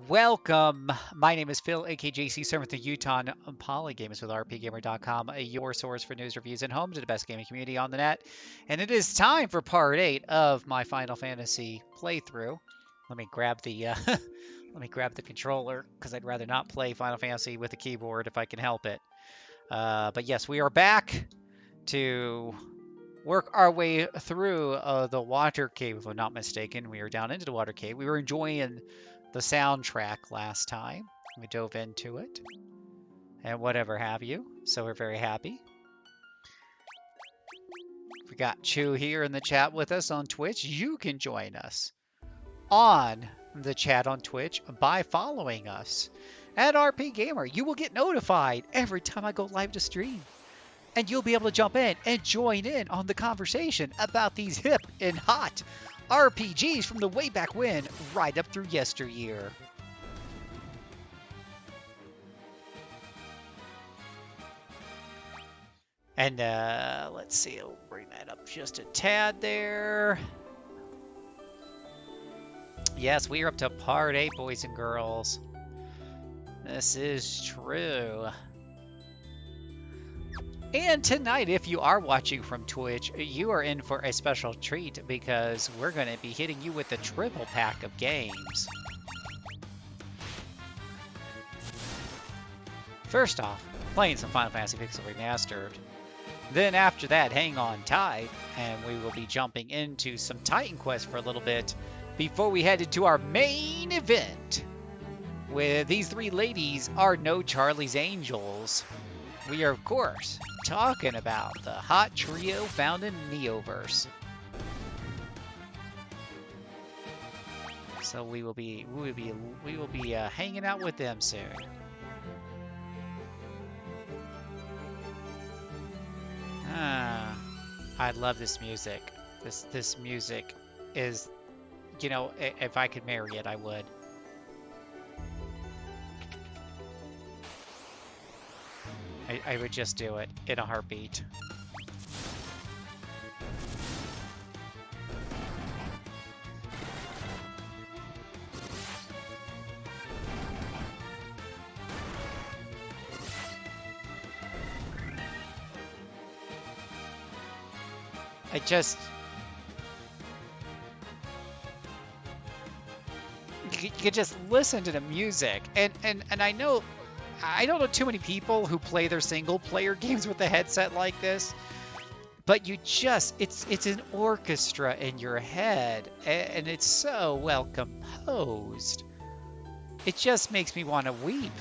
Welcome. My name is Phil, aka JCServant, the Utah Polygamers with RPGamer.com, your source for news, reviews, and home to the best gaming community on the net. And it is time for part 8 of my Final Fantasy playthrough. Let me grab the let me grab the controller because I'd rather not play Final Fantasy with a keyboard if I can help it. But yes, we are back to work our way through the water cave, if I'm not mistaken. We are down into the water cave. We were enjoying the soundtrack last time. We dove into it and whatever have you. So we're very happy. We got Chu here in the chat with us on Twitch. You can join us on the chat on Twitch by following us at RP Gamer. You will get notified every time I go live to stream. And you'll be able to jump in and join in on the conversation about these hip and hot RPGs from the way back when, right up through yesteryear. And let's see, I'll bring that up just a tad there. Yes, we are up to part 8, boys and girls. This is true. And tonight, if you are watching from Twitch, you are in for a special treat because we're going to be hitting you with a triple pack of games. First off, playing some Final Fantasy Pixel Remastered. Then after that, hang on tight, and we will be jumping into some Titan Quest for a little bit before we head into our main event, where these three ladies are no Charlie's Angels. We are, of course, talking about the hot trio found in Neoverse. So we will be hanging out with them soon. I love this music. This music is, you know, if I could marry it, I would. I would just do it in a heartbeat. You could just listen to the music, and I know. I don't know too many people who play their single-player games with a headset like this, but it's an orchestra in your head, and it's so well composed. It just makes me want to weep.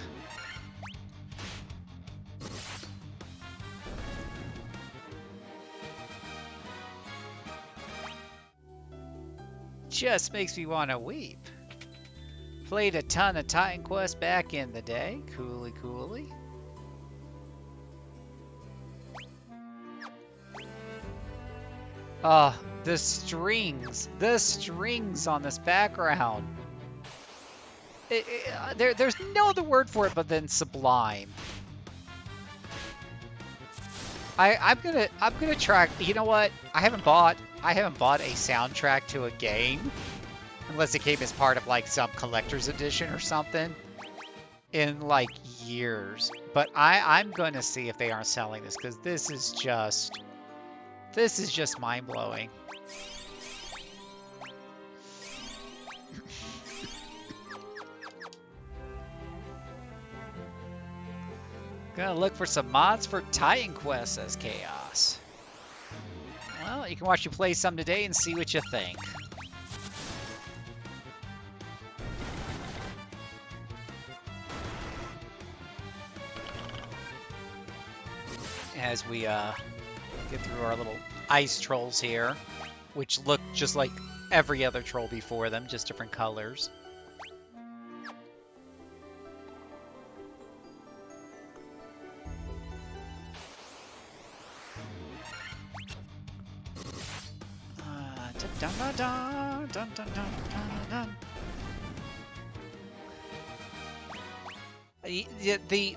Just makes me want to weep. Played a ton of Titan Quest back in the day. Coolly. Oh, the strings on this background. There's no other word for it but then sublime. I'm gonna track. You know what? I haven't bought a soundtrack to a game. Unless it came as part of like some collector's edition or something in like years. But I'm going to see if they aren't selling this because this is just mind-blowing. Gonna look for some mods for Titan Quest, says Chaos. Well, you can watch you play some today and see what you think. As we get through our little ice trolls here, which look just like every other troll before them, just different colors.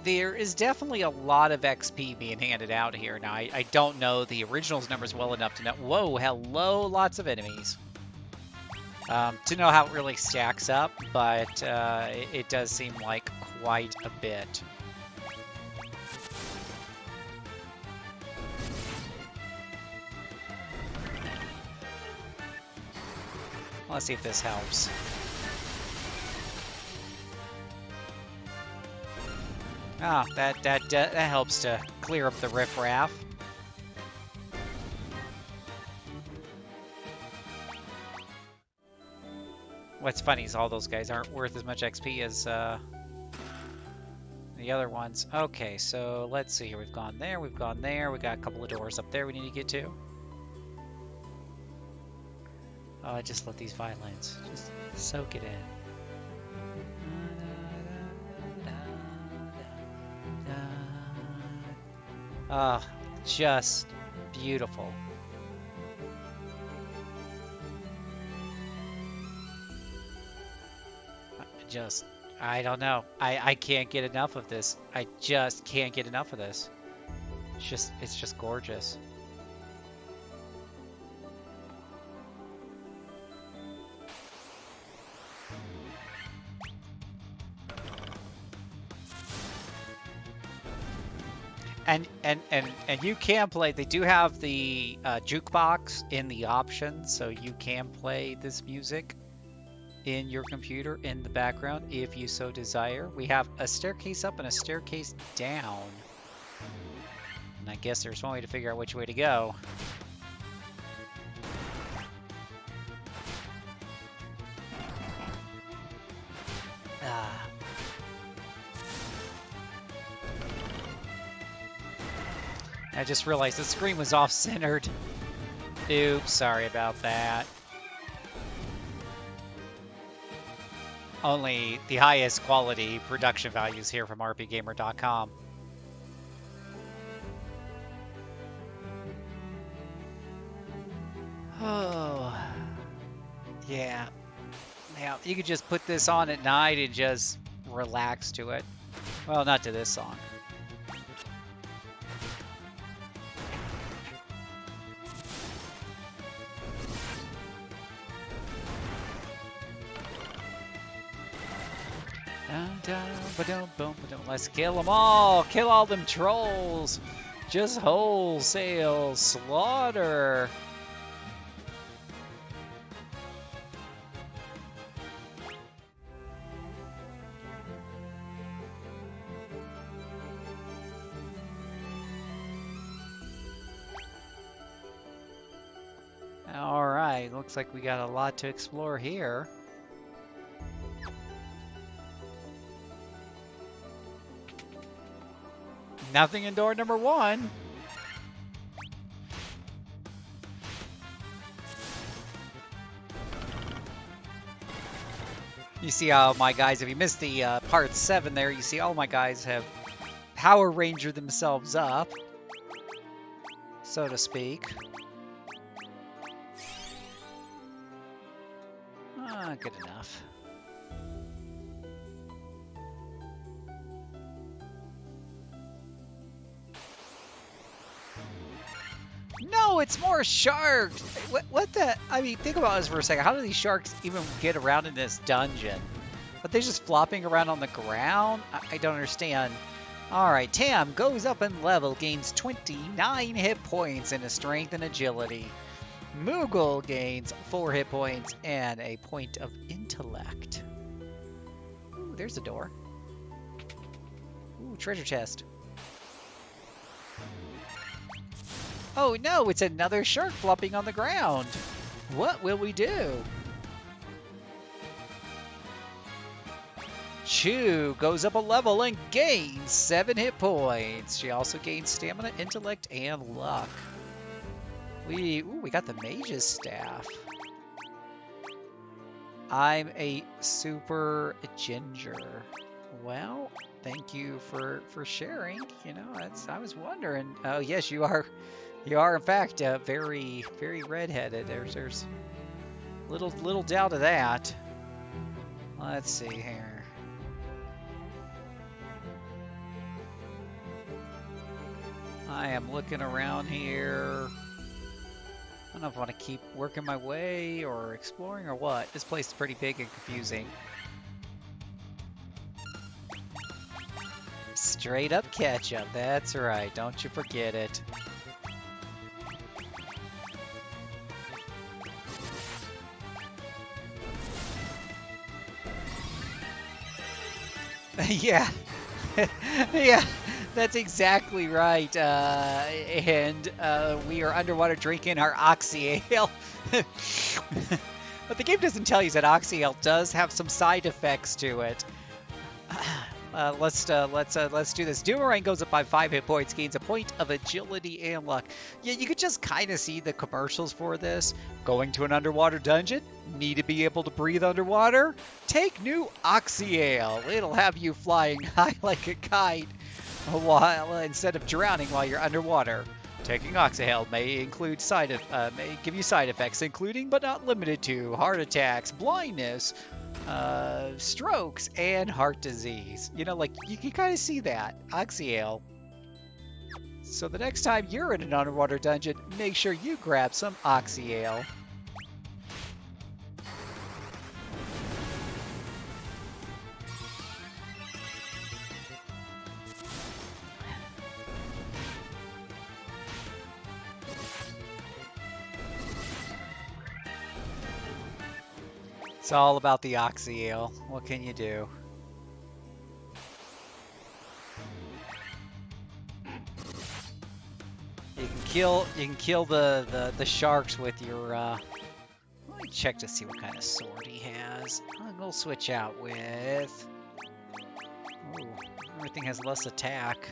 There is definitely a lot of XP being handed out here. Now, I don't know the originals numbers well enough to know. Whoa, hello, lots of enemies. to know how it really stacks up, but it does seem like quite a bit. Let's see if this helps. Ah, that helps to clear up the riffraff. What's funny is all those guys aren't worth as much XP as the other ones. Okay, so let's see here. We've gone there, we've gone there. We got a couple of doors up there we need to get to. Oh, just let these violins just soak it in. Ah, just beautiful. I don't know. I can't get enough of this. I just can't get enough of this. It's just gorgeous. And you can play. They do have the jukebox in the options, so you can play this music in your computer in the background if you so desire. We have a staircase up and a staircase down. And I guess there's one way to figure out which way to go. I just realized the screen was off-centered. Oops, sorry about that. Only the highest quality production values here from rpgamer.com. Oh, yeah. Now, you could just put this on at night and just relax to it. Well, not to this song. Let's kill them all. Kill all them trolls. Just wholesale slaughter. All right, looks like we got a lot to explore here. Nothing in door number 1. You see how my guys, if you missed the part 7 there, you see all my guys have Power Ranger themselves up, so to speak. Good enough. No, it's more sharks! What the? I mean, think about this for a second. How do these sharks even get around in this dungeon? But they're just flopping around on the ground? I don't understand. Alright, Tam goes up in level, gains 29 hit points and a strength and agility. Moogle gains 4 hit points and a point of intellect. Ooh, there's a door. Ooh, treasure chest. Oh no, it's another shark flopping on the ground. What will we do? Chew goes up a level and gains 7 hit points. She also gains stamina, intellect, and luck. We got the mage's staff. I'm a super ginger. Well, thank you for sharing. You know, I was wondering. Oh yes, you are in fact very redheaded. There's little doubt of that. Let's see here. I am looking around here. I don't know if I want to keep working my way or exploring or what. This place is pretty big and confusing. Straight up ketchup, that's right, don't you forget it. Yeah, yeah, that's exactly right. We are underwater drinking our Oxy Ale. But the game doesn't tell you that Oxy Ale does have some side effects to it. Let's do this. Doomerang goes up by 5 hit points, gains a point of agility and luck. Yeah, you could just kind of see the commercials for this. Going to an underwater dungeon? Need to be able to breathe underwater? Take new Oxy Ale. It'll have you flying high like a kite while instead of drowning while you're underwater. Taking Oxy Ale may give you side effects, including but not limited to heart attacks, blindness, strokes, and heart disease. You know, like, you can kind of see that. Oxy Ale. So the next time you're in an underwater dungeon, make sure you grab some Oxy Ale. It's all about the Oxy Ale. What can you do? You can kill the sharks with your let me check to see what kind of sword he has. We'll switch out with ooh, everything has less attack.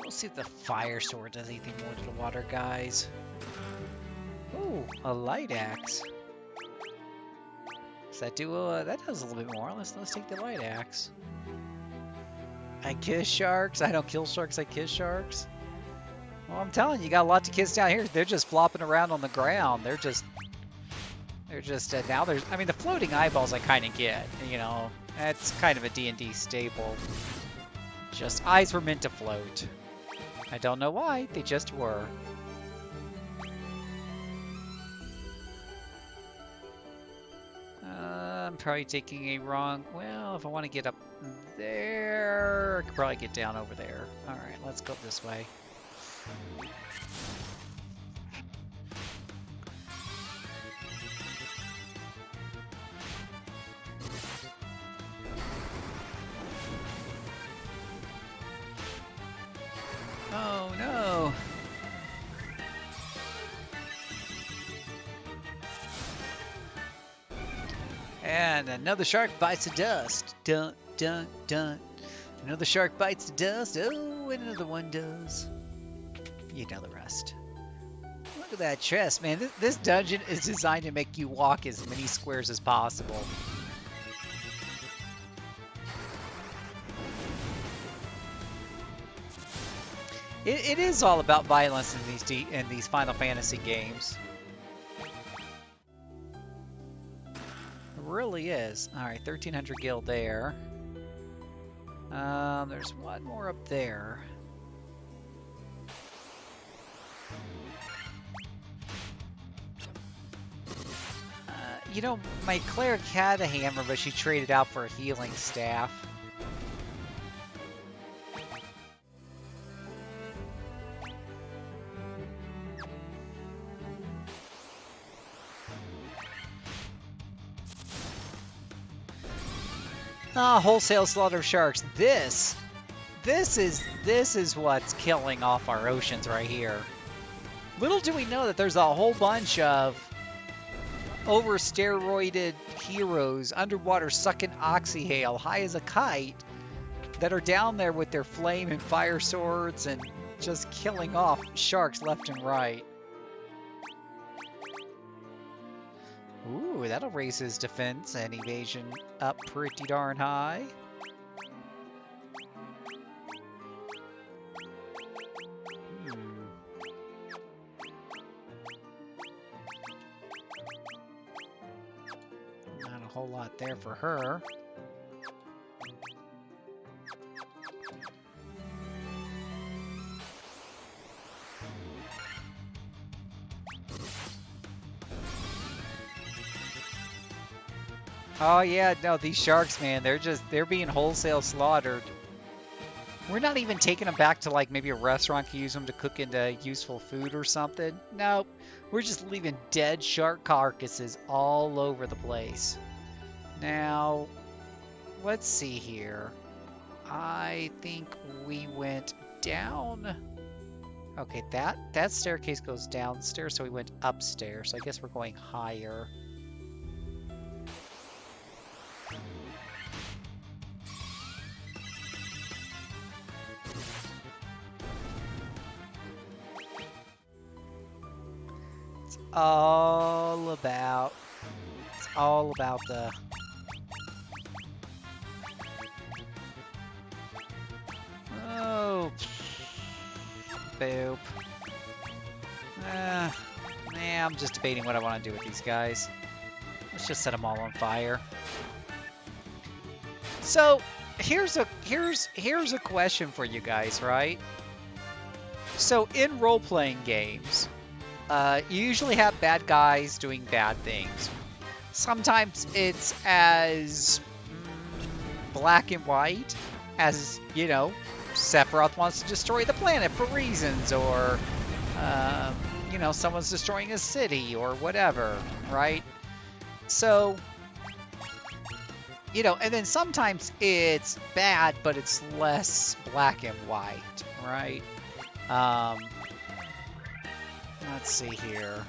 We'll see if the fire sword does anything more to the water guys. Ooh, a light axe. Does that do that does a little bit more. Let's take the light axe. I kiss sharks. I don't kill sharks. I kiss sharks. Well, I'm telling you, you got a lot to kiss down here. They're just flopping around on the ground. They're just now there's. I mean, the floating eyeballs I kind of get. You know, that's kind of a D&D staple. Just eyes were meant to float. I don't know why. They just were. I'm probably taking a wrong... Well, if I want to get up there, I could probably get down over there. Alright, let's go this way. Oh, no! And another shark bites the dust. Dun, dun, dun. Another shark bites the dust. Oh, and another one does. You know the rest. Look at that chest, man. This dungeon is designed to make you walk as many squares as possible. It is all about violence in these Final Fantasy games. Really is. Alright, 1300 gil there. There's one more up there. You know, my cleric had a hammer, but she traded out for a healing staff. Ah, wholesale slaughter of sharks. This is what's killing off our oceans right here. Little do we know that there's a whole bunch of over-steroided heroes underwater sucking Oxy Ale high as a kite that are down there with their flame and fire swords and just killing off sharks left and right. Ooh, that'll raise his defense and evasion up pretty darn high. Not a whole lot there for her. Oh yeah, no, these sharks, man, they're being wholesale slaughtered. We're not even taking them back to like maybe a restaurant to use them to cook into useful food or something. Nope. We're just leaving dead shark carcasses all over the place. Now, let's see here. I think we went down. Okay, that staircase goes downstairs, so we went upstairs. So I guess we're going higher. It's all about the oh boop. I'm just debating what I want to do with these guys. Let's just set them all on fire. So here's a question for you guys, right? So in role-playing games, you usually have bad guys doing bad things. Sometimes it's as black and white as, you know, Sephiroth wants to destroy the planet for reasons, or you know, someone's destroying a city or whatever, right? So, you know, and then sometimes it's bad, but it's less black and white, right? Let's see here.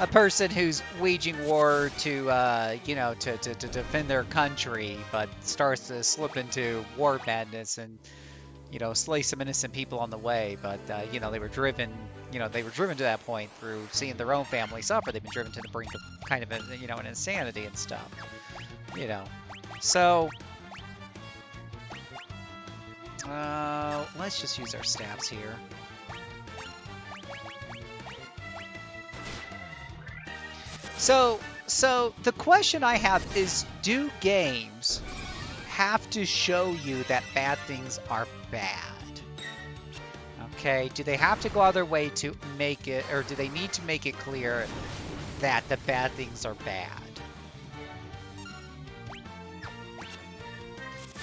A person who's waging war to, you know, to defend their country, but starts to slip into war madness and, you know, slay some innocent people on the way. But, you know, they were driven to that point through seeing their own family suffer. They've been driven to the brink of kind of, you know, an insanity and stuff, you know. So, let's just use our staffs here. So the question I have is, do games have to show you that bad things are bad? Okay, do they have to go out of their way to make it, or do they need to make it clear that the bad things are bad?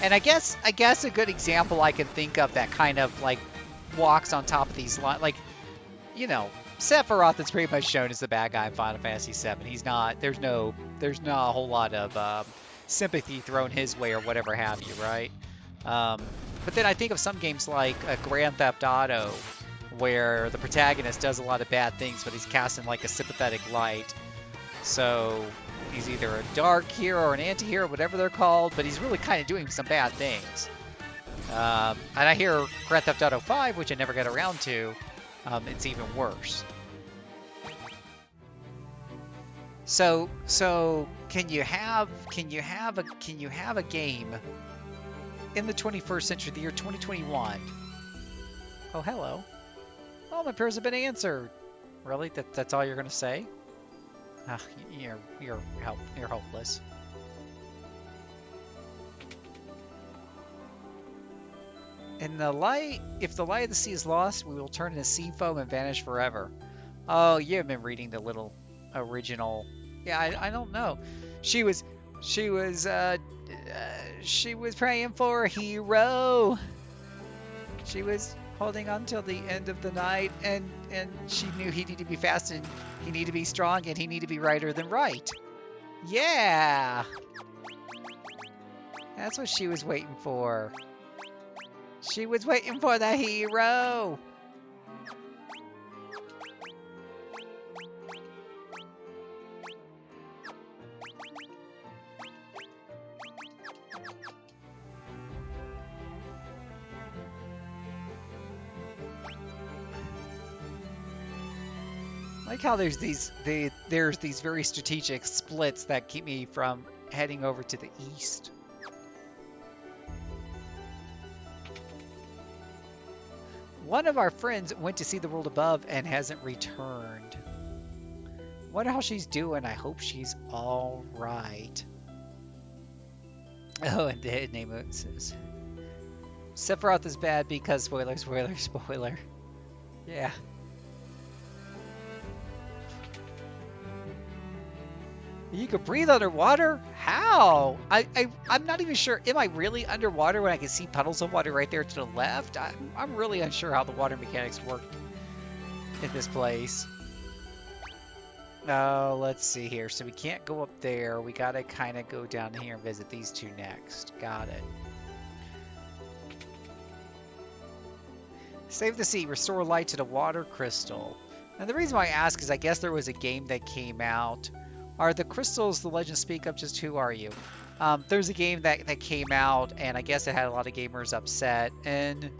And I guess a good example I can think of that kind of like walks on top of these lines, like, you know, Sephiroth is pretty much shown as the bad guy in Final Fantasy VII. He's not. There's not a whole lot of sympathy thrown his way or whatever have you, right? But then I think of some games like Grand Theft Auto, where the protagonist does a lot of bad things, but he's cast in like a sympathetic light. So he's either a dark hero or an anti-hero, whatever they're called, but he's really kind of doing some bad things. And I hear Grand Theft Auto 5, which I never got around to. It's even worse. So can you have a game in the 21st century, the year 2021? Oh, hello. All my prayers have been answered. Really? That's all you're gonna say? Ah, you're hopeless. In the light, if the light of the sea is lost, we will turn into sea foam and vanish forever. Oh, you have been reading the little original. Yeah, I don't know. She was praying for a hero. She was holding on till the end of the night, and she knew he needed to be fast and he needed to be strong and he needed to be righter than right. Yeah, that's what she was waiting for. She was waiting for the hero. I like how there's these very strategic splits that keep me from heading over to the east. One of our friends went to see the world above and hasn't returned. Wonder how she's doing. I hope she's all right. Oh, and the name of it says Sephiroth is bad because spoiler. Yeah. You can breathe underwater? How? I'm not even sure. Am I really underwater when I can see puddles of water right there to the left? I'm really unsure how the water mechanics work in this place. Oh, let's see here. So we can't go up there. We gotta kind of go down here and visit these two next. Got it. Save the sea. Restore light to the water crystal. And the reason why I ask is I guess there was a game that came out. Are the crystals the legends speak of? Just who are you? There's a game that came out, and I guess it had a lot of gamers upset. And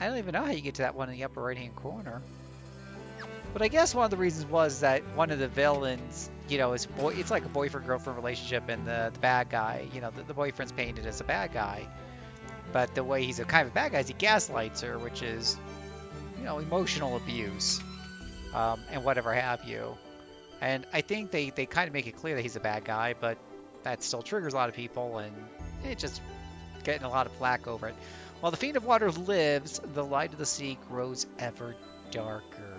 I don't even know how you get to that one in the upper right-hand corner. But I guess one of the reasons was that one of the villains, you know, it's like a boyfriend-girlfriend relationship, and the bad guy, you know, the boyfriend's painted as a bad guy. But the way he's a kind of a bad guy is he gaslights her, which is, you know, emotional abuse, and whatever have you. And I think they kind of make it clear that he's a bad guy, but that still triggers a lot of people, and it just getting a lot of flack over it. While the Fiend of Water lives, the light of the sea grows ever darker.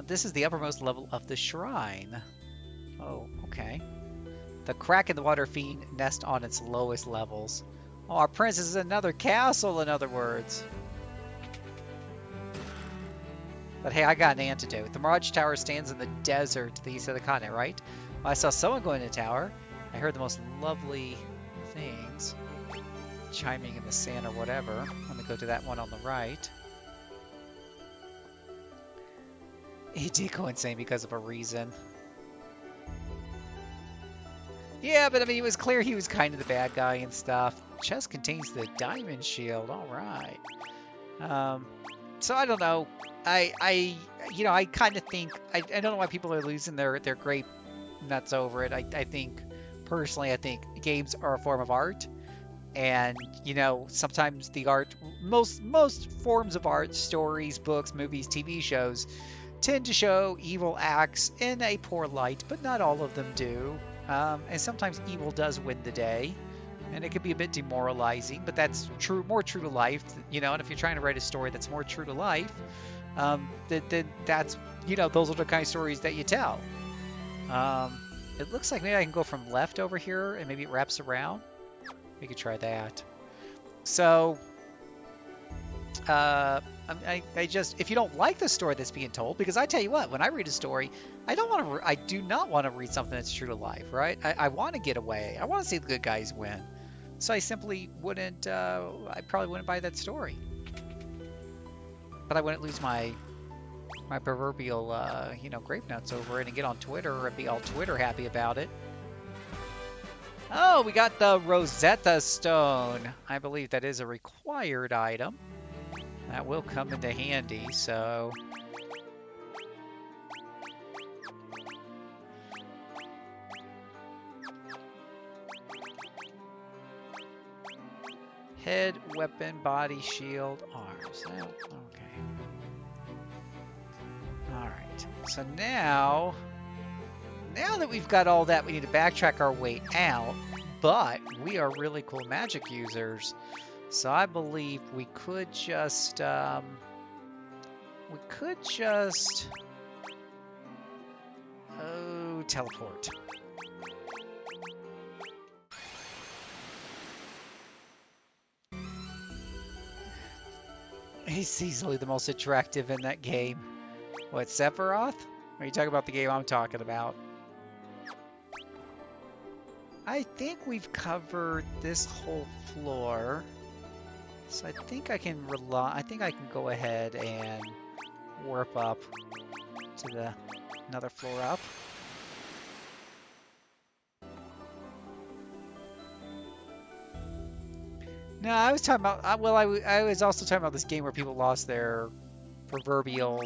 This is the uppermost level of the shrine. Oh, okay. The crack in the water fiend nest on its lowest levels. Oh, our princess is another castle, in other words. But hey, I got an antidote. The Mirage Tower stands in the desert to the east of the continent, right? Well, I saw someone go in the tower. I heard the most lovely things. Chiming in the sand or whatever. I'm going to go to that one on the right. He did go insane because of a reason. Yeah, but I mean, it was clear he was kind of the bad guy and stuff. Chest contains the diamond shield. All right. So I don't know. You know, I kind of think I don't know why people are losing their grape nuts over it. I think personally, I think games are a form of art, and you know, sometimes the art, most forms of art, stories, books, movies, TV shows, tend to show evil acts in a poor light, but not all of them do. And sometimes evil does win the day, and it can be a bit demoralizing, but that's true, more true to life, you know. And if you're trying to write a story that's more true to life, then that's, you know, those are the kind of stories that you tell. It looks like maybe I can go from left over here, and maybe it wraps around. We could try that. So, I just, if you don't like the story that's being told, because I tell you what, when I read a story, I do not want to read something that's true to life, right? I want to get away. I want to see the good guys win. So I simply wouldn't, I probably wouldn't buy that story. But I wouldn't lose my proverbial, you know, grape nuts over it and get on Twitter and be all Twitter happy about it. Oh, we got the Rosetta Stone. I believe that is a required item. That will come into handy, so... Head, weapon, body, shield, arms. Oh, okay. Alright. So now that we've got all that, we need to backtrack our way out, but we are really cool magic users. So I believe we could just, teleport. He's easily the most attractive in that game. What, Sephiroth? Are you talking about the game I'm talking about? I think we've covered this whole floor. So I think I can go ahead and warp up to another floor up. No, I was talking about, well, I was also talking about this game where people lost their proverbial,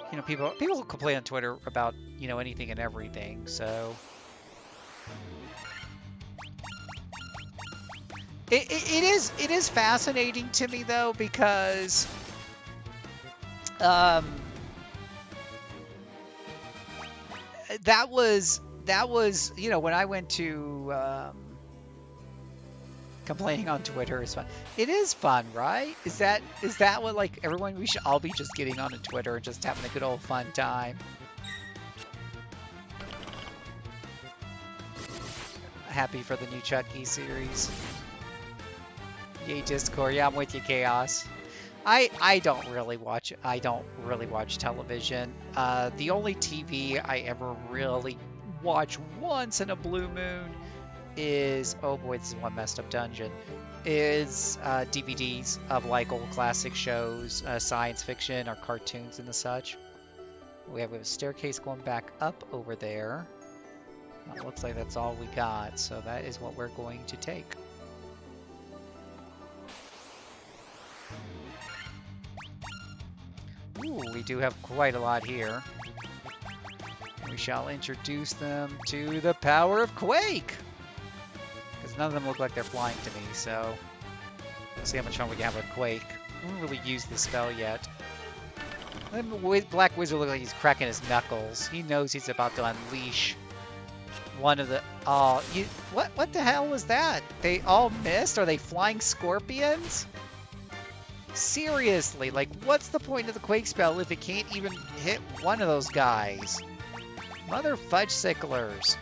you know, people complain on Twitter about, you know, anything and everything, so. It is fascinating to me though, because that was, you know, when I went to Complaining on Twitter is fun. It is fun, right? Is that what like everyone? We should all be just getting on Twitter and just having a good old fun time. Happy for the new Chucky series. Yay Discord. Yeah, I'm with you, Chaos. I don't really watch television. The only TV I ever really watch once in a blue moon is, oh boy, this is one messed up dungeon, is DVDs of like old classic shows, science fiction or cartoons and the such. We have a staircase going back up over there. Well, looks like that's all we got, so that is what we're going to take. Ooh, we do have quite a lot here. We shall introduce them to the power of Quake! Because none of them look like they're flying to me, so let's see how much fun we can have with Quake. We haven't really used the spell yet. Black Wizard looks like he's cracking his knuckles. He knows he's about to unleash one of the... Oh, what the hell was that? They all missed? Are they flying scorpions? Seriously, like, what's the point of the Quake spell if it can't even hit one of those guys? Mother fudge sicklers.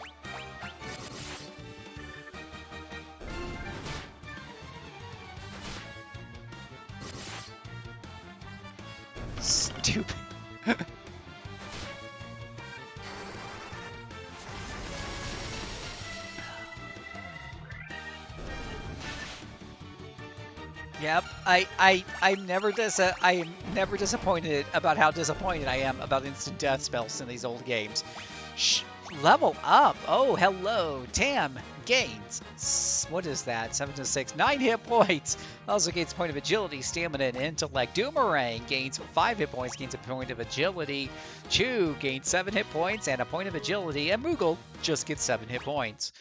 Stupid. Yep, I'm never disappointed about how disappointed I am about instant death spells in these old games. Level up. Oh, hello. Tam gains. What is that? 7 to 6. 9 hit points. Also gains a point of agility, stamina, and intellect. Doomerang gains 5 hit points, gains a point of agility. Chew gains 7 hit points and a point of agility. And Moogle just gets 7 hit points.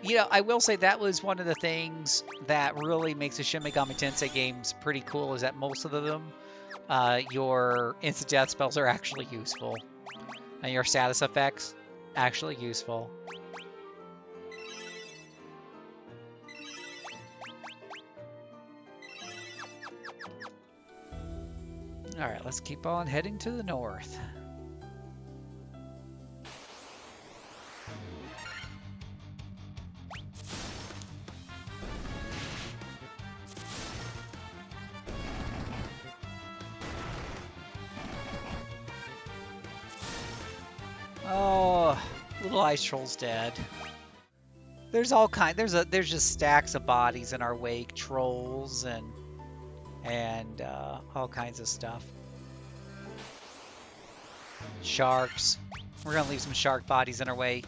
You know, I will say that was one of the things that really makes the Shin Megami Tensei games pretty cool, is that most of them, your instant death spells are actually useful. And your status effects, actually useful. Alright, let's keep on heading to the north. Oh, little ice troll's dead. There's all kind. There's just stacks of bodies in our wake, trolls and all kinds of stuff. Sharks. We're gonna leave some shark bodies in our way.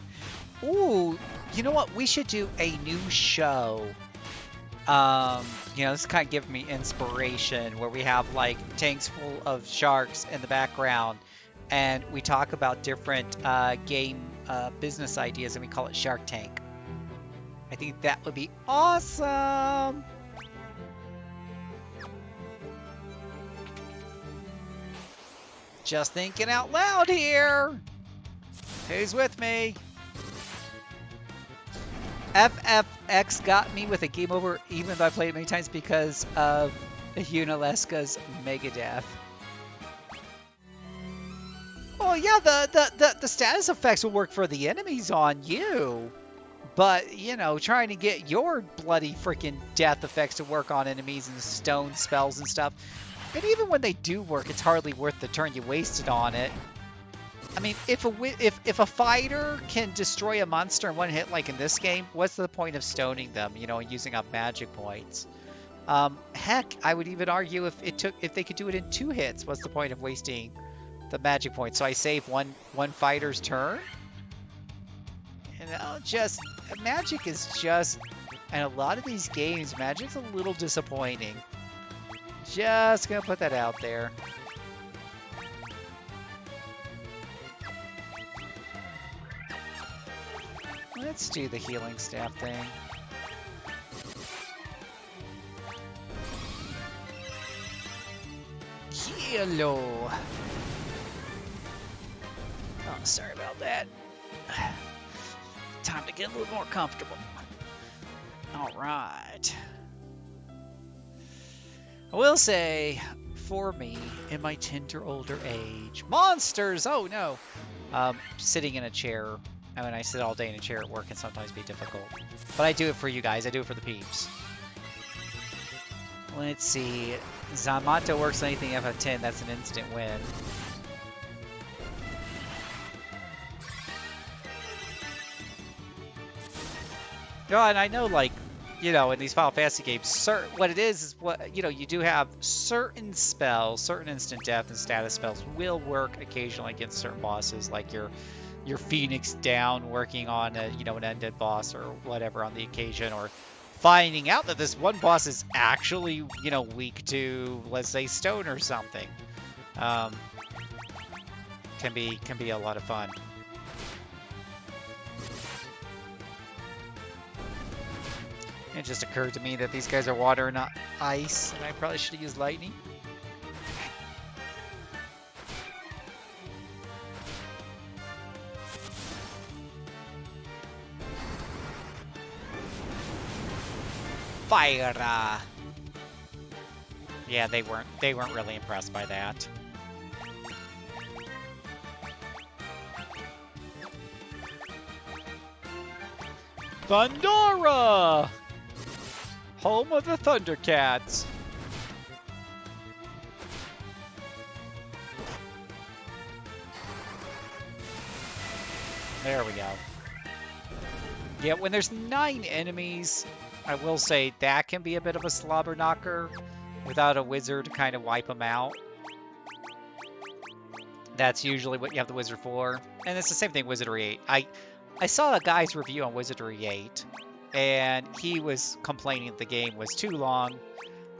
Ooh, you know what? We should do a new show. You know, this kind of gives me inspiration, where we have like tanks full of sharks in the background, and we talk about different game business ideas, and we call it Shark Tank. I think that would be awesome. Just thinking out loud here. Who's with me? FFX got me with a game over, even though I played it many times, because of Unaleska's Megadeth. Oh yeah, the status effects will work for the enemies on you. But, you know, trying to get your bloody freaking death effects to work on enemies and stone spells and stuff. And even when they do work, it's hardly worth the turn you wasted on it. I mean, if a fighter can destroy a monster in one hit, like in this game, what's the point of stoning them, you know, and using up magic points? Heck, I would even argue if they could do it in 2 hits, what's the point of wasting the magic points? So I save one fighter's turn? You know, just magic is just, and a lot of these games, magic's a little disappointing. Just gonna put that out there. Let's do the healing staff thing. Hello. Oh, sorry about that. Time to get a little more comfortable. All right. I will say, for me, in my tender older age, monsters! Oh no! Sitting in a chair. I mean, I sit all day in a chair at work can sometimes be difficult. But I do it for you guys. I do it for the peeps. Let's see. Zamato works on anything FF10. That's an instant win. No, and I know, like, you know, in these Final Fantasy games, what it is what, you know, you do have certain spells, certain instant death and status spells will work occasionally against certain bosses, like your Phoenix down working on a, you know, an undead boss or whatever on the occasion, or finding out that this one boss is actually, you know, weak to, let's say, stone or something. Can be a lot of fun. It just occurred to me that these guys are water, not ice, and I probably should have used lightning. Fire! Yeah, they weren't really impressed by that. Thundara! Home of the Thundercats. There we go. Yeah, when there's 9 enemies, I will say that can be a bit of a slobber knocker without a wizard to kind of wipe them out. That's usually what you have the wizard for. And it's the same thing Wizardry 8. I saw a guy's review on Wizardry 8. And he was complaining that the game was too long,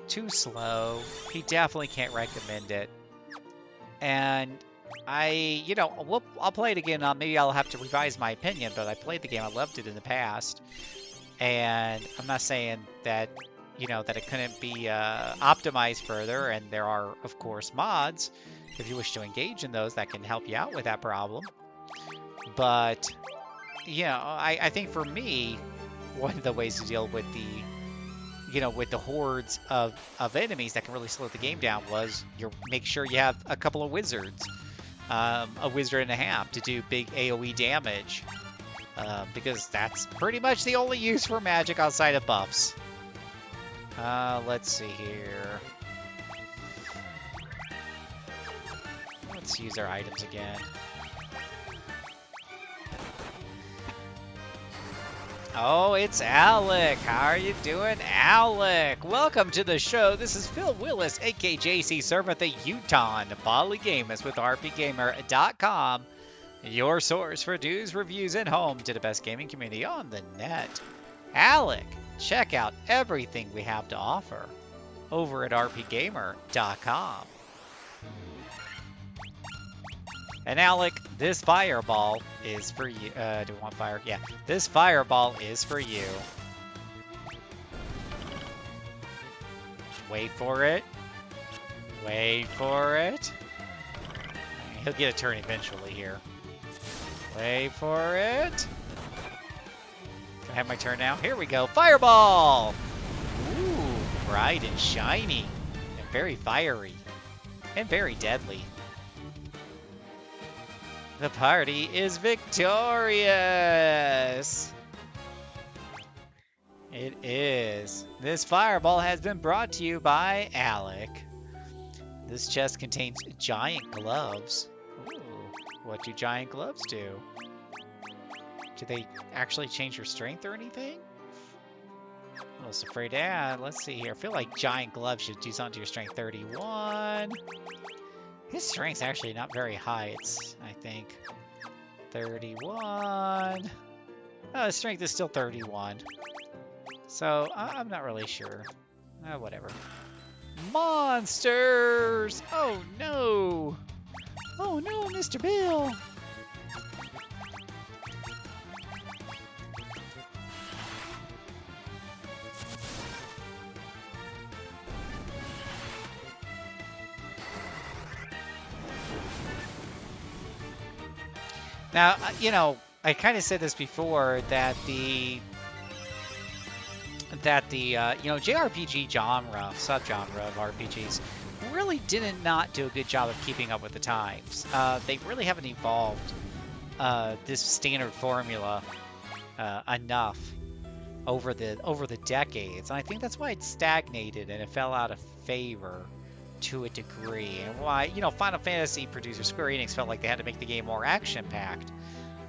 too slow. He definitely can't recommend it. And you know, I'll play it again. Maybe I'll have to revise my opinion, but I played the game. I loved it in the past. And I'm not saying that, you know, that it couldn't be optimized further. And there are, of course, mods, if you wish to engage in those, that can help you out with that problem. But, you know, I think for me, one of the ways to deal with the, you know, with the hordes of enemies that can really slow the game down was make sure you have a couple of wizards, a wizard and a half to do big AoE damage, because that's pretty much the only use for magic outside of buffs. Let's see here. Let's use our items again. Oh, it's Alec. How are you doing, Alec? Welcome to the show. This is Phil Willis, aka JCServant, the Utah Polygamist with RPGamer.com, your source for news, reviews, and home to the best gaming community on the net. Alec, check out everything we have to offer over at RPGamer.com. And Alec, this fireball is for you. Do we want fire? Yeah, this fireball is for you. Wait for it. Wait for it. He'll get a turn eventually here. Wait for it. Can I have my turn now? Here we go. Fireball! Ooh, bright and shiny. And very fiery. And very deadly. The party is victorious! It is. This fireball has been brought to you by Alec. This chest contains giant gloves. Ooh, what do giant gloves do? Do they actually change your strength or anything? I was afraid to add. Let's see here. I feel like giant gloves should do something to your strength. 31. His strength's actually not very high. It's, I think, 31. Oh, his strength is still 31. So, I'm not really sure. Whatever. Monsters! Oh, no! Oh, no, Mr. Bill! Now, you know, I kind of said this before, that the that the JRPG genre, subgenre of RPGs, really did not do a good job of keeping up with the times. They really haven't evolved this standard formula enough over the decades, and I think that's why it stagnated and it fell out of favor to a degree, and why Final Fantasy producer Square Enix felt like they had to make the game more action-packed.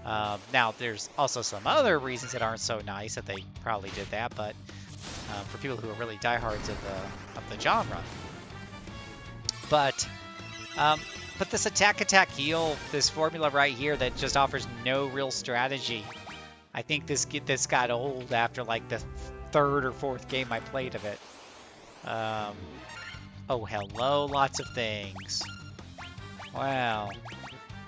Now, there's also some other reasons that aren't so nice that they probably did that, but for people who are really diehards of the genre. But this attack heal, this formula right here that just offers no real strategy, I think this got old after like the third or fourth game I played of it. Oh, hello, lots of things. Wow.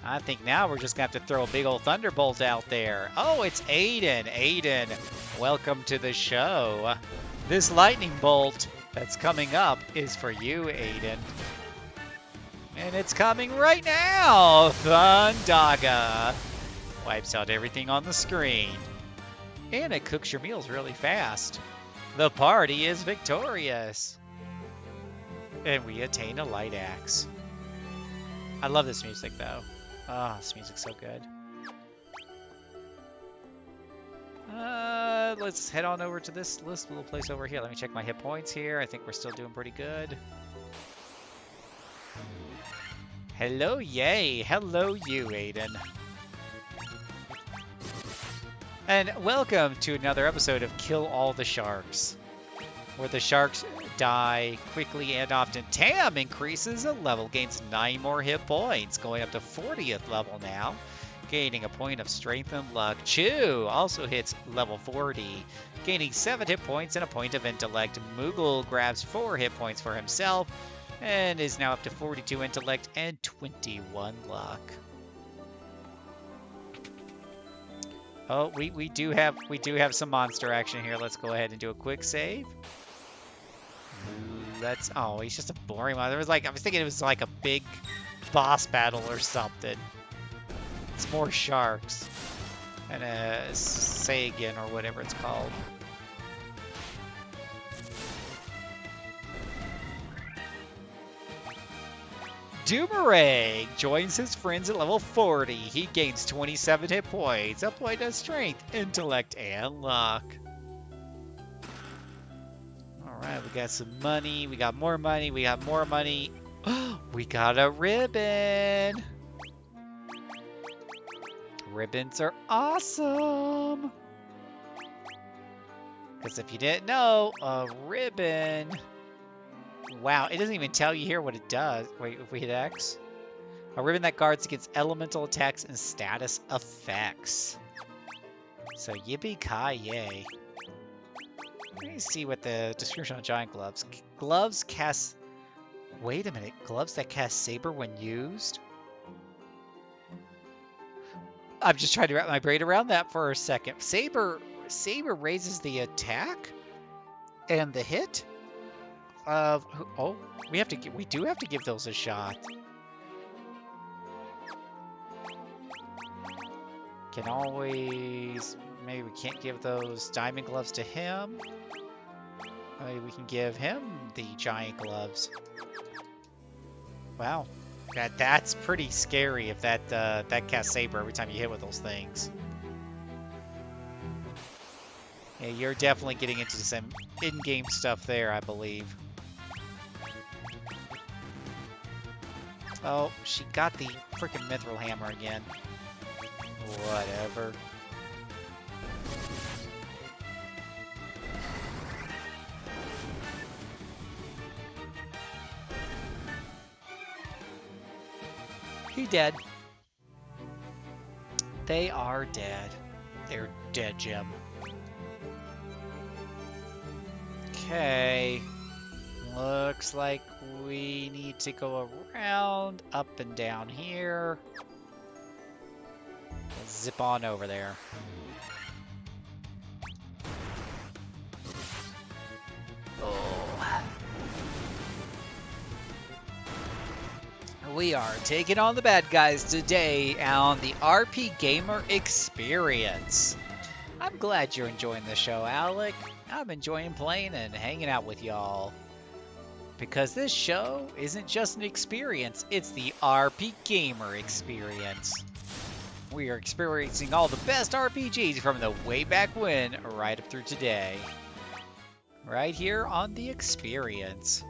I think now we're just going to have to throw a big old thunderbolt out there. Oh, it's Aiden. Aiden, welcome to the show. This lightning bolt that's coming up is for you, Aiden. And it's coming right now. Thundaga. Wipes out everything on the screen. And it cooks your meals really fast. The party is victorious. And we attain a light axe. I love this music, though. Oh, this music's so good. Let's head on over to this little place over here. Let me check my hit points here. I think we're still doing pretty good. Hello, yay. Hello, you, Aiden. And welcome to another episode of Kill All the Sharks, where the sharks die quickly and often. Tam increases a level, gains 9 more hit points, going up to 40th level now, gaining a point of strength and luck. Chew also hits level 40, gaining 7 hit points and a point of intellect. Moogle grabs 4 hit points for himself and is now up to 42 intellect and 21 luck. Oh, we do have some monster action here. Let's go ahead and do a quick save. Oh, he's just a boring one. I was thinking it was like a big boss battle or something. It's more sharks and a Sagan or whatever it's called. Doomerang joins his friends at level 40. He gains 27 hit points, a point of strength, intellect, and luck. Alright, we got some money. We got more money. We got more money. We got a ribbon. Ribbons are awesome. Because if you didn't know, a ribbon... Wow, it doesn't even tell you here what it does. Wait, if we hit X? A ribbon that guards against elemental attacks and status effects. So yippee-ki-yay. Let me see what the description on giant gloves. Gloves cast... Wait a minute. Gloves that cast Saber when used? I'm just trying to wrap my brain around that for a second. Saber raises the attack and the hit of... Oh, we do have to give those a shot. Can always... Maybe we can't give those diamond gloves to him. Maybe we can give him the giant gloves. Wow. That's pretty scary if that casts Saber every time you hit with those things. Yeah, you're definitely getting into some in-game stuff there, I believe. Oh, she got the freaking mithril hammer again. Whatever. He dead. They are dead. They're dead, Jim. Okay. Looks like we need to go around, up and down here. Let's zip on over there. Oh. We are taking on the bad guys today on the RP Gamer Experience. I'm glad you're enjoying the show, Alec. I'm enjoying playing and hanging out with y'all. Because this show isn't just an experience, it's the RP Gamer experience. We are experiencing all the best RPGs from the way back when, right up through today. Right here on the experience.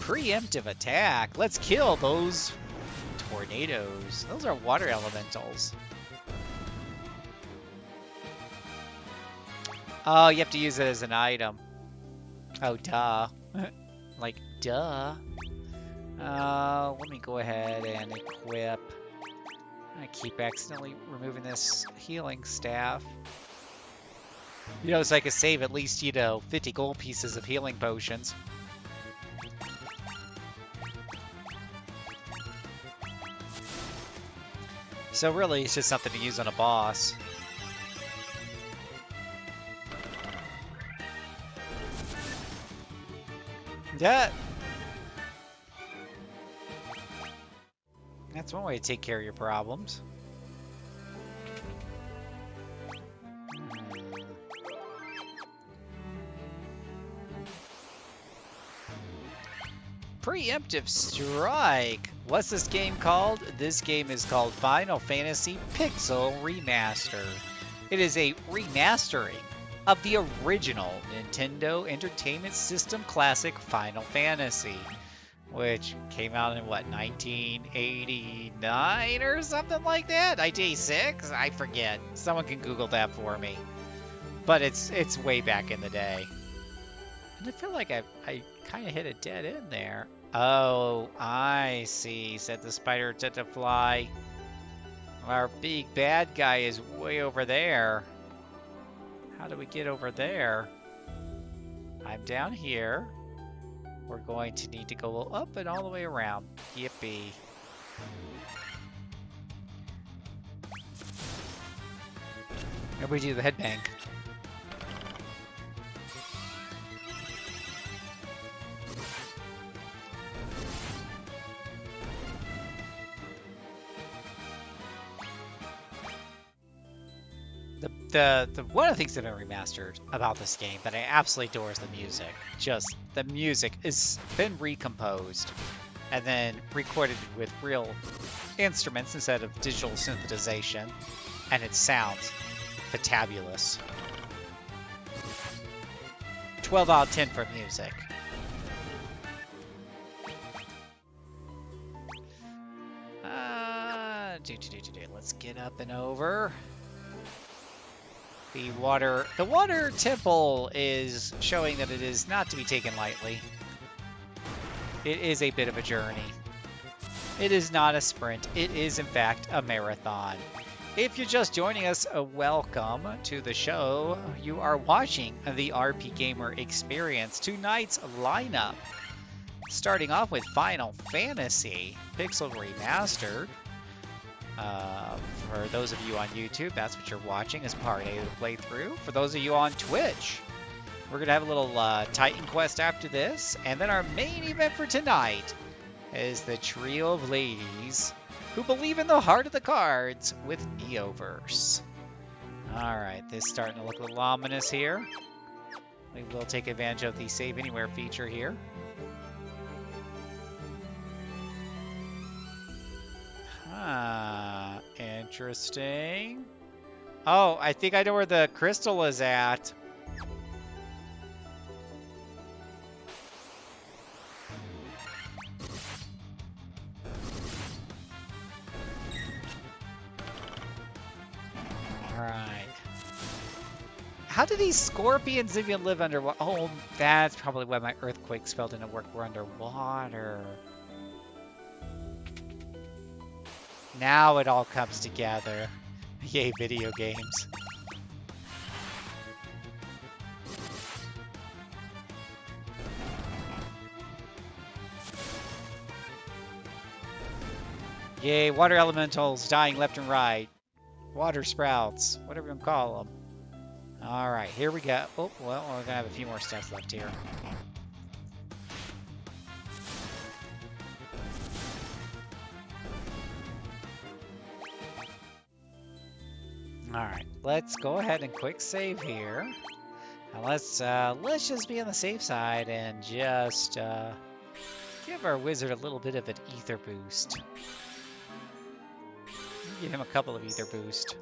Preemptive attack. Let's kill those tornadoes. Those are water elementals. Oh, you have to use it as an item. Oh, duh. Like, duh. Let me go ahead and equip. I keep accidentally removing this healing staff. You know, so I could save at least, 50 gold pieces of healing potions. So really, it's just something to use on a boss. Yeah. That's one way to take care of your problems. Preemptive Strike. What's this game called? This game is called Final Fantasy Pixel Remaster. It is a remastering of the original Nintendo Entertainment System classic Final Fantasy, which came out in, what, 1989 or something like that? 1986? I forget. Someone can Google that for me. But it's way back in the day. And I feel like I kind of hit a dead end there. Oh, I see, said the spider to fly. Our big bad guy is way over there. How do we get over there? I'm down here. We're going to need to go up and all the way around. Yippee. Maybe we do the headbang. The one of the things that have been remastered about this game that I absolutely adore is the music. Just the music has been recomposed and then recorded with real instruments instead of digital synthesization, and it sounds fantabulous. 12 out of 10 for music. Let's get up and over. The water temple is showing that it is not to be taken lightly. It is a bit of a journey. It is not a sprint. It is, in fact, a marathon. If you're just joining us, welcome to the show. You are watching the RP Gamer Experience. Tonight's lineup, starting off with Final Fantasy Pixel Remastered. For those of you on YouTube, that's what you're watching as part A of the playthrough. For those of you on Twitch, we're going to have a little Titan Quest after this. And then our main event for tonight is the trio of ladies who believe in the heart of the cards with Neoverse. Alright, this is starting to look a little ominous here. We will take advantage of the Save Anywhere feature here. Interesting. Oh, I think I know where the crystal is at. Alright. How do these scorpions even live underwater? Oh, that's probably why my earthquake spell didn't work. We're underwater. Now it all comes together. Yay, video games. Yay, water elementals dying left and right. Water sprouts, whatever you call them. Alright, here we go. Oh, well, we're going to have a few more steps left here. Alright, let's go ahead and quick save here. Now let's just be on the safe side and just give our wizard a little bit of an ether boost. Give him a couple of ether boost.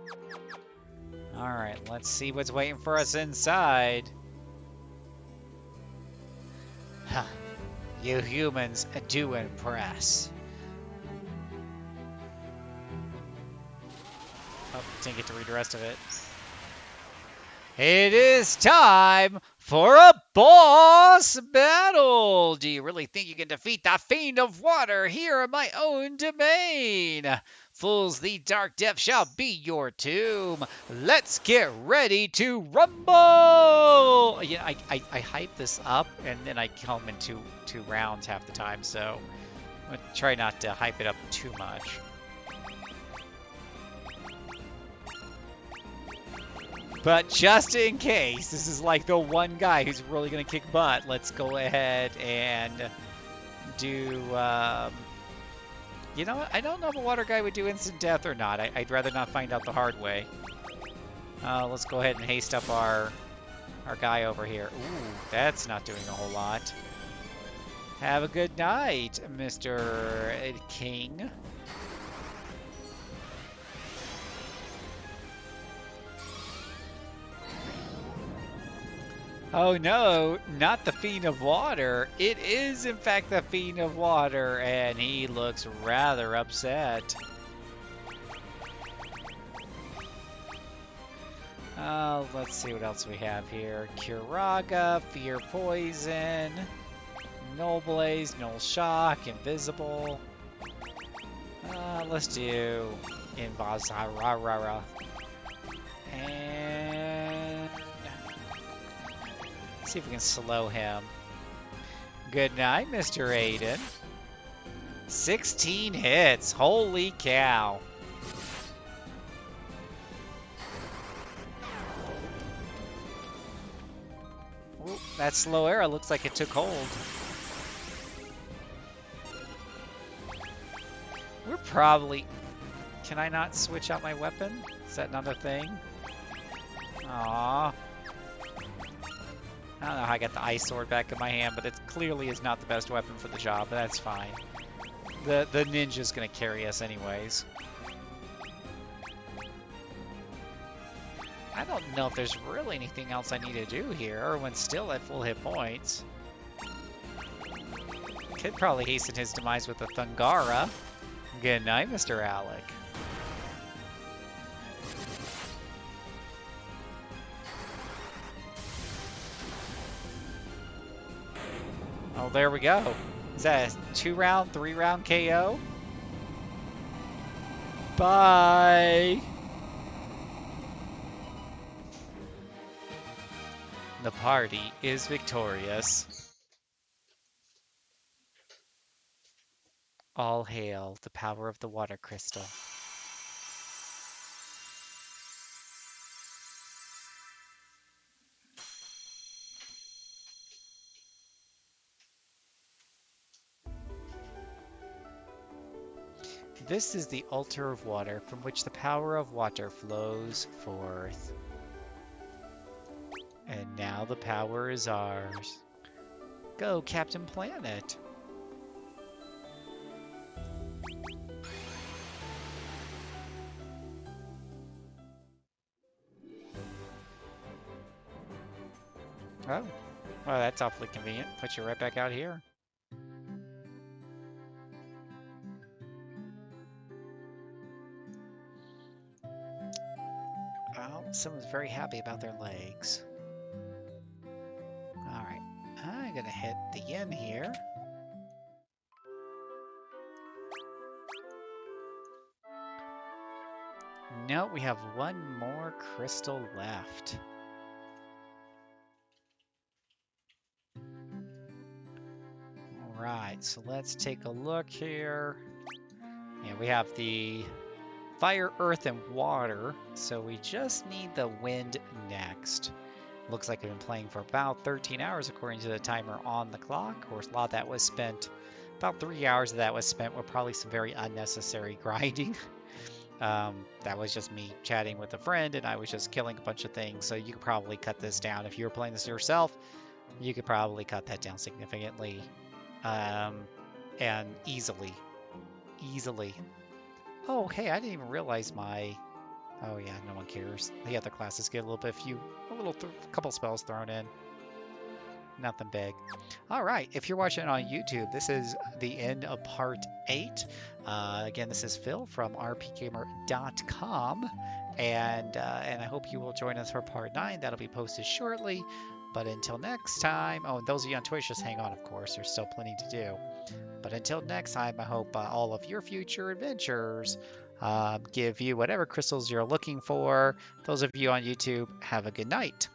Alright, let's see what's waiting for us inside. Huh. You humans do impress. Oh, didn't get to read the rest of it. It is time for a boss battle! Do you really think you can defeat the Fiend of Water here in my own domain? Fools, the dark depth shall be your tomb. Let's get ready to rumble! Yeah, I hype this up, and then I come in two rounds half the time, so I'm going to try not to hype it up too much. But just in case, this is like the one guy who's really going to kick butt, let's go ahead and do, you know what? I don't know if a water guy would do instant death or not. I'd rather not find out the hard way. Let's go ahead and haste up our guy over here. Ooh, that's not doing a whole lot. Have a good night, Mr. King. Oh no, not the Fiend of Water. It is in fact the Fiend of Water, and he looks rather upset. Let's see what else we have here. Curaga, Fear Poison, Null Blaze, Null Shock, Invisible. Let's do Invazarara. And see if we can slow him. Good night, Mr. Aiden. 16 hits. Holy cow. Ooh, that slow arrow looks like it took hold. We're probably... Can I not switch out my weapon? Is that not a thing? Aww. I don't know how I got the ice sword back in my hand, but it clearly is not the best weapon for the job, but that's fine. The ninja's gonna carry us anyways. I don't know if there's really anything else I need to do here. Erwin's still at full hit points. Could probably hasten his demise with a Thungara. Good night, Mr. Alec. Oh, there we go. Is that a 2-round, 3-round KO? Bye! The party is victorious. All hail the power of the water crystal. This is the altar of water from which the power of water flows forth. And now the power is ours. Go, Captain Planet! Oh, well, that's awfully convenient. Put you right back out here. Well, someone's very happy about their legs. Alright, I'm gonna hit the yen here. No, we have one more crystal left. Alright, so let's take a look here. Yeah, we have the fire, earth, and water, so we just need the wind next. Looks like I've been playing for about 13 hours according to the timer on the clock. Of course, a lot of that was spent, about 3 hours of that was spent with probably some very unnecessary grinding. That was just me chatting with a friend, and I was just killing a bunch of things. So you could probably cut this down. If you were playing this yourself, you could probably cut that down significantly, um, and easily. Oh, hey, I didn't even realize my. Oh yeah, no one cares. The other classes get a couple spells thrown in. Nothing big. All right, if you're watching on YouTube, this is the end of part 8. Again, this is Phil from rpgamer.com, and I hope you will join us for part 9. That'll be posted shortly. But until next time, oh, and those of you on Twitch, just hang on, of course. There's still plenty to do. But until next time, I hope all of your future adventures give you whatever crystals you're looking for. Those of you on YouTube, have a good night.